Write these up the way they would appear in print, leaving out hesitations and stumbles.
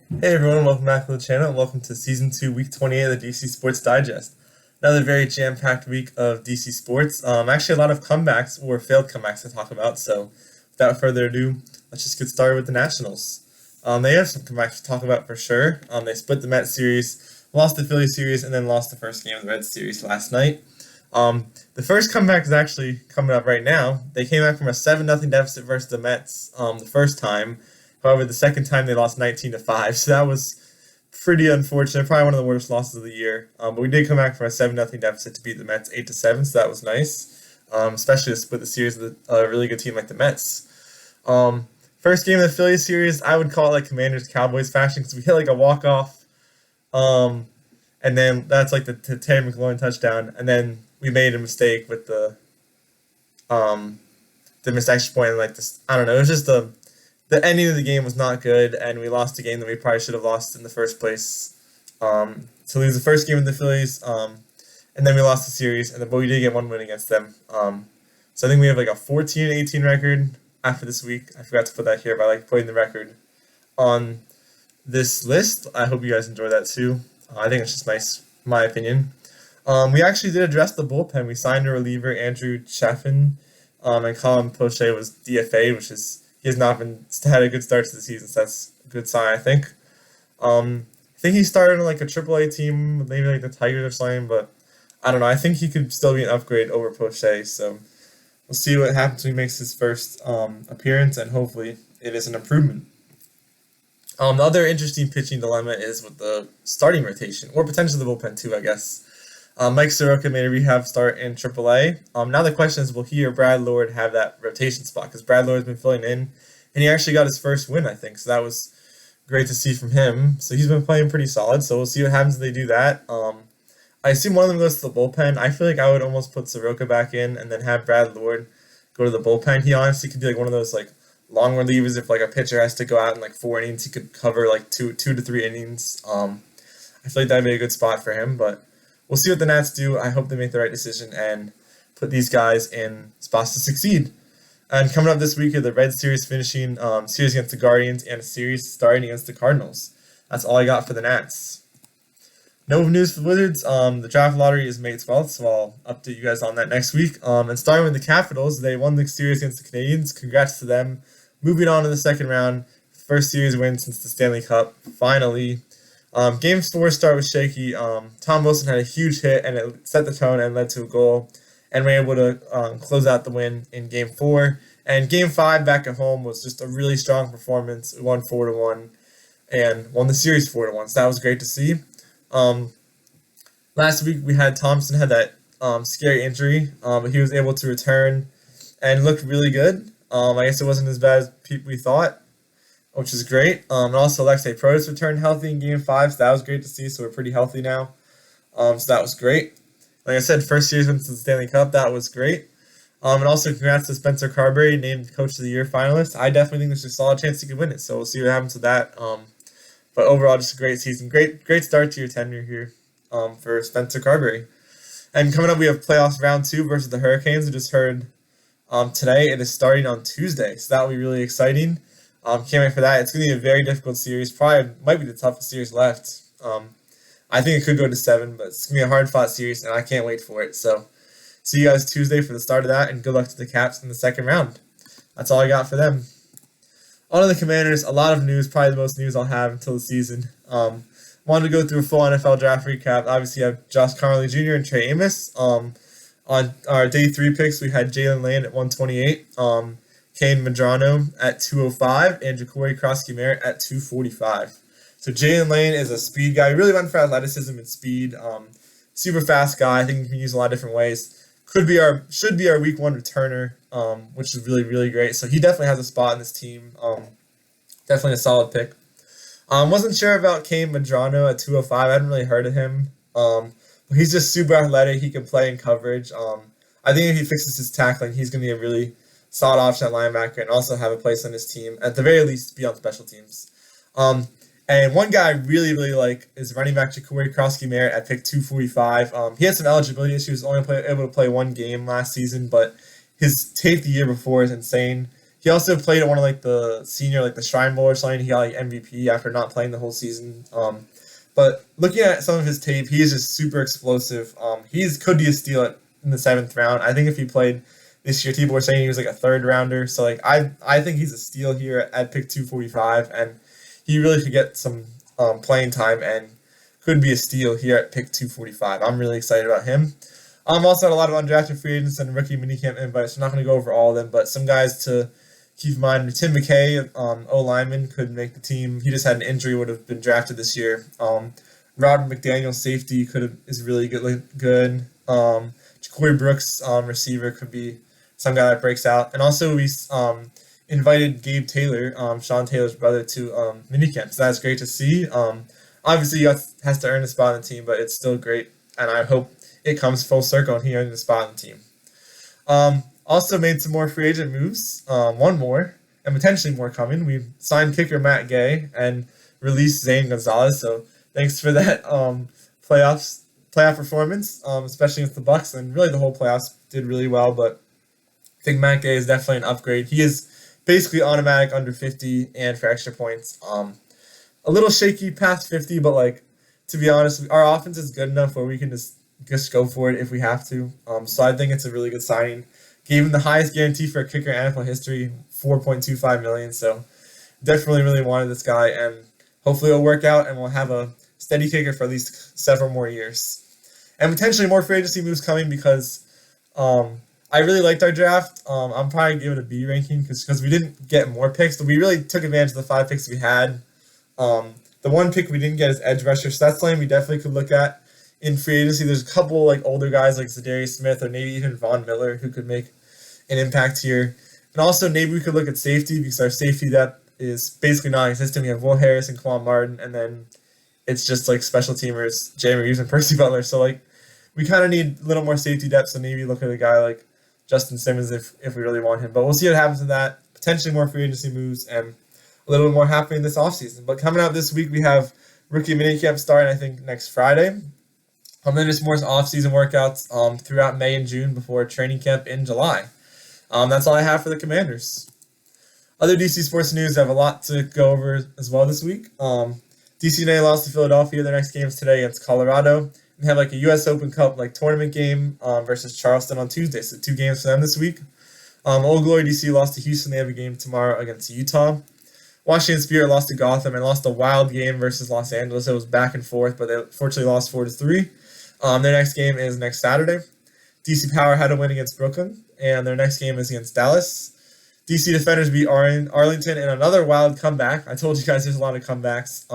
Hey everyone, welcome back to the channel and welcome to Season 2, Week 28 of the DC Sports Digest. Another very jam-packed week of DC Sports. Actually a lot of comebacks or failed comebacks to talk about, so without further ado, let's just get started with the Nationals. They have some comebacks to talk about for sure. They split the Mets series, lost the Phillies series, and then lost the first game of the Reds series last night. The first comeback is actually coming up right now. They came back from a 7-0 deficit versus the Mets the first time. However, the second time they lost 19-5, so that was pretty unfortunate. Probably one of the worst losses of the year. But we did come back from a 7-0 deficit to beat the Mets 8-7, so that was nice. Especially to split the series with a really good team like the Mets. First game of the Phillies series, I would call it like Commanders Cowboys fashion because we hit like a walk off, and then that's like the Terry McLaurin touchdown, and then we made a mistake with the missed extra point and like this. I don't know. It was just the ending of the game was not good, and we lost a game that we probably should have lost in the first place. To lose the first game of the Phillies, and then we lost the series, but we did get one win against them. So I think we have like a 14-18 record after this week. I forgot to put that here, but I like putting the record on this list. I hope you guys enjoy that too. I think it's just nice, in my opinion. We actually did address the bullpen. We signed a reliever, Andrew Chafin, and Colin Poche was DFA, which is he has not been had a good start to the season, so that's a good sign, I think. I think he started on like a AAA team, maybe like the Tigers or something, but I don't know. I think he could still be an upgrade over Poche, so we'll see what happens when he makes his first appearance, and hopefully it is an improvement. The other interesting pitching dilemma is with the starting rotation, or potentially the bullpen too, I guess. Mike Soroka made a rehab start in AAA. Now the question is, will he or Brad Lord have that rotation spot? Because Brad Lord's been filling in, and he actually got his first win, I think. So that was great to see from him. So he's been playing pretty solid. So we'll see what happens if they do that. I assume one of them goes to the bullpen. I feel like I would almost put Soroka back in and then have Brad Lord go to the bullpen. He honestly could be like one of those like long relievers. If like a pitcher has to go out in like 4 innings, he could cover like two to 3 innings. I feel like that'd be a good spot for him, but we'll see what the Nats do. I hope they make the right decision and put these guys in spots to succeed. And coming up this week are the Red Series finishing series against the Guardians and a series starting against the Cardinals. That's all I got for the Nats. No news for the Wizards. The draft lottery is May 12th, so I'll update you guys on that next week. And starting with the Capitals, they won the series against the Canadiens. Congrats to them. Moving on to the second round. First series win since the Stanley Cup. Finally. Game 4 start was shaky. Tom Wilson had a huge hit, and it set the tone and led to a goal. And were able to close out the win in Game 4. And Game 5 back at home was just a really strong performance. We won 4-1 and won the series 4-1. So that was great to see. Last week we had Thompson had that scary injury, but he was able to return and looked really good. I guess it wasn't as bad as we thought, which is great. And also Alexei Protas returned healthy in Game 5, so that was great to see. So we're pretty healthy now. So that was great. Like I said, first series wins the Stanley Cup. That was great. And also congrats to Spencer Carberry, named Coach of the Year finalist. I definitely think there's a solid chance he could win it. So we'll see what happens with that. But overall, just a great season. Great start to your tenure here for Spencer Carberry. And coming up, we have playoffs round 2 versus the Hurricanes. We just heard today it is starting on Tuesday. So that will be really exciting. Can't wait for that. It's going to be a very difficult series. Probably might be the toughest series left. I think it could go to 7, but it's going to be a hard-fought series, and I can't wait for it. So see you guys Tuesday for the start of that, and good luck to the Caps in the second round. That's all I got for them. On to the Commanders, a lot of news, probably the most news I'll have until the season. Wanted to go through a full NFL draft recap. Obviously, you have Josh Connolly Jr. and Trey Amos. On our day 3 picks, we had Jalen Lane at 128, Kane Medrano at 205, and Ja'Cory Krosky-Merritt at 245. So Jalen Lane is a speed guy. He really went for athleticism and speed. Super fast guy. I think he can use a lot of different ways. Should be our week 1 returner, which is really, really great. So he definitely has a spot in this team. Definitely a solid pick. Wasn't sure about Kane Medrano at 205. I hadn't really heard of him. But he's just super athletic. He can play in coverage. I think if he fixes his tackling, he's going to be a really solid option at linebacker and also have a place on his team, at the very least, be on special teams. And one guy I really, really like is running back Ja'Cory Krosky-Merritt at pick 245. He had some eligibility issues, only able to play 1 game last season, but his tape the year before is insane. He He also played at one of like the senior like the Shrine Bowl or something. He got like MVP after not playing the whole season. But looking at some of his tape, he is just super explosive. Could be a steal in the 7th round. I think if he played this year, people were saying he was like a 3rd rounder. So like I think he's a steal here at pick 245, and he really could get some playing time and could be a steal here at pick 245. I'm really excited about him. Also had a lot of undrafted free agents and rookie minicamp invites. I'm not going to go over all of them, but some guys to keep in mind: Tim McKay, O-lineman, could make the team. He just had an injury, would have been drafted this year. Robert McDaniel, safety, is really good. Ja'Cory Brooks, receiver, could be some guy that breaks out. And also we invited Gabe Taylor, Sean Taylor's brother, to minicamp. So that's great to see. Obviously, he has to earn a spot on the team, but it's still great, and I hope it comes full circle and he earned a spot on the team. Also made some more free agent moves, one more, and potentially more coming. We signed kicker Matt Gay and released Zane Gonzalez, so thanks for that playoff performance, especially with the Bucks, and really the whole playoffs did really well, but I think Matt Gay is definitely an upgrade. He is basically automatic under 50 and for extra points. A little shaky past 50, but like, to be honest, our offense is good enough where we can just go for it if we have to. So I think it's a really good signing. Gave him the highest guarantee for a kicker in NFL history, $4.25 million. So definitely really wanted this guy, and hopefully it'll work out, and we'll have a steady kicker for at least several more years. And potentially more free agency moves coming because I really liked our draft. I'm probably giving it a B ranking because we didn't get more picks, but we really took advantage of the 5 picks we had. The one pick we didn't get is edge rusher, so that's something we definitely could look at in free agency. There's a couple like older guys like Zadarius Smith or maybe even Von Miller who could make an impact here. And also maybe we could look at safety because our safety depth is basically non-existent. We have Will Harris and Quan Martin, and then it's just like special teamers, Jeremy Reeves and Percy Butler. So like we kind of need a little more safety depth, so maybe look at a guy like Justin Simmons if we really want him. But we'll see what happens with that. Potentially more free agency moves and a little bit more happening this offseason. But coming out this week, we have rookie minicamp starting, I think, next Friday. And then just more offseason workouts throughout May and June before training camp in July. That's all I have for the Commanders. Other DC sports news, I have a lot to go over as well this week. DC United lost to Philadelphia. Their next game is today against Colorado. They have like a U.S. Open Cup like tournament game versus Charleston on Tuesday. So 2 games for them this week. Old Glory DC lost to Houston. They have a game tomorrow against Utah. Washington Spirit lost to Gotham and lost a wild game versus Los Angeles. It was back and forth, but they fortunately lost 4-3. Their next game is next Saturday. DC Power had a win against Brooklyn, and their next game is against Dallas. DC Defenders beat Arlington in another wild comeback. I told you guys there's a lot of comebacks.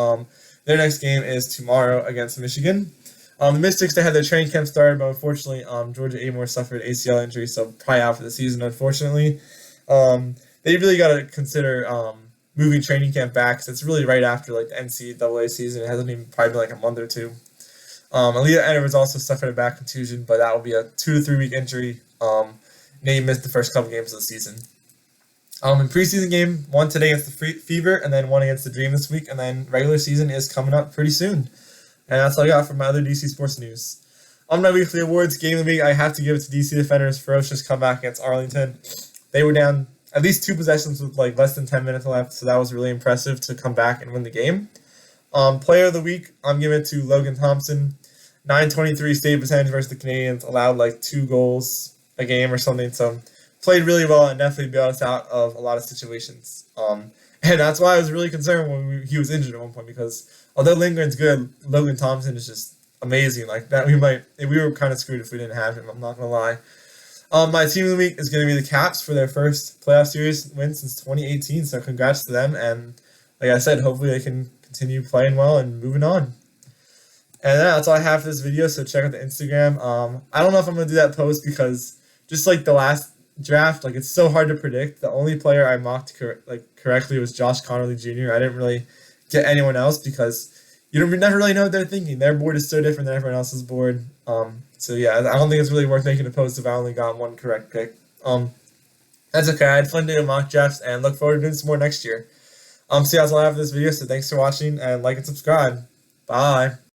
Their next game is tomorrow against Michigan. The Mystics, they had their training camp started, but unfortunately, Georgia Amore suffered ACL injury, so probably out for the season, unfortunately. They really got to consider moving training camp back, because it's really right after like the NCAA season. It hasn't even probably been like a month or two. Aaliyah Edwards also suffered a back contusion, but that will be a 2 to 3 week injury. Nate missed the first couple games of the season. In preseason game, one today against the Fever, and then one against the Dream this week, and then regular season is coming up pretty soon. And that's all I got for my other DC sports news. On my weekly awards, game of the week, I have to give it to DC Defenders' ferocious comeback against Arlington. They were down at least 2 possessions with like less than 10 minutes left, so that was really impressive to come back and win the game. Player of the week, I'm giving it to Logan Thompson. 923 save percentage versus the Canadians, allowed like 2 goals a game or something, so played really well and definitely bailed us out of a lot of situations. And that's why I was really concerned when he was injured at one point, because although Lindgren's good, Logan Thompson is just amazing. Like that, we were kind of screwed if we didn't have him. I'm not gonna lie. My team of the week is going to be the Caps for their first playoff series win since 2018. So congrats to them, and like I said, hopefully they can continue playing well and moving on. And that's all I have for this video. So check out the Instagram. I don't know if I'm gonna do that post because just like the last draft, like it's so hard to predict. The only player I mocked correctly was Josh Connerly Jr. I didn't really get anyone else because you never really know what they're thinking. Their board is so different than everyone else's board. So yeah, I don't think it's really worth making a post if I only got one correct pick. That's okay. I had fun doing mock drafts and look forward to doing some more next year. So yeah, that's all I have for this video. So thanks for watching and like and subscribe. Bye.